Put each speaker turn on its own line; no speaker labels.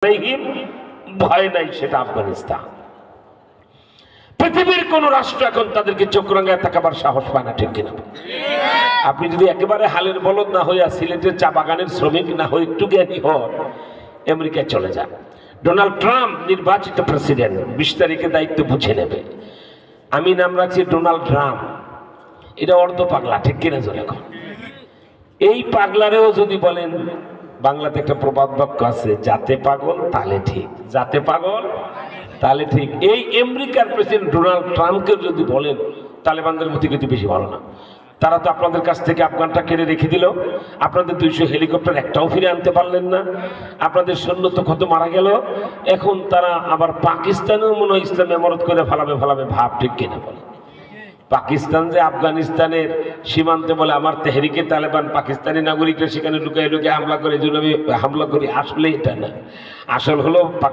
আলাইহিম, ভয় নাই, সেটা আফগানিস্তান। পৃথিবীর কোন রাষ্ট্র এখন তাদেরকে চোখ রাঙায় তাকাবার সাহস পায় না, ঠিক কিনা? আপনি যদি একেবারে হালের বলদ না হইয়া সিলেটের চা বাগানের শ্রমিক না হয়ে একটু জ্ঞানী হন, আমেরিকায় চলে যান। ডোনাল্ড ট্রাম্প নির্বাচিত প্রেসিডেন্ট, 20 তারিখে দায়িত্ব বুঝে নেবে। আমি নাম রাখছি ডোনাল্ড ট্রাম্প। এটা অর্ধ পাগলা, ঠিক কিনা? জোরে এখন এই পাগলারেও যদি বলেন, বাংলাতে একটা প্রবাদ বাক্য আছে, যাতে পাগল তালে ঠিক, যাতে পাগল তাহলে ঠিক। এই আমেরিকার প্রেসিডেন্ট ডোনাল্ড ট্রাম্পকে যদি বলেন তালেবানদের মতো কিন্তু বেশি ভালো না। তারা তো আপনাদের কাছ থেকে আফগানটা কেড়ে রেখে দিল, আপনাদের 200 হেলিকপ্টার একটাও ফিরে আনতে পারলেন না, আপনাদের সৈন্য তো কত মারা গেল। এখন তারা আবার পাকিস্তানেও মনে হয় ইসলাম এমরত করে ফালাবে ভাব, ঠিক কিনা বলে? পাকিস্তান যে আফগানিস্তানের সীমান্তে বলে আমার তেহরিকে তালেবান পাকিস্তানি নাগরিকরা সেখানে লুকিয়ে হামলা করে, এই জন্য আমি হামলা করি, আসলে এটা না। আসল হলো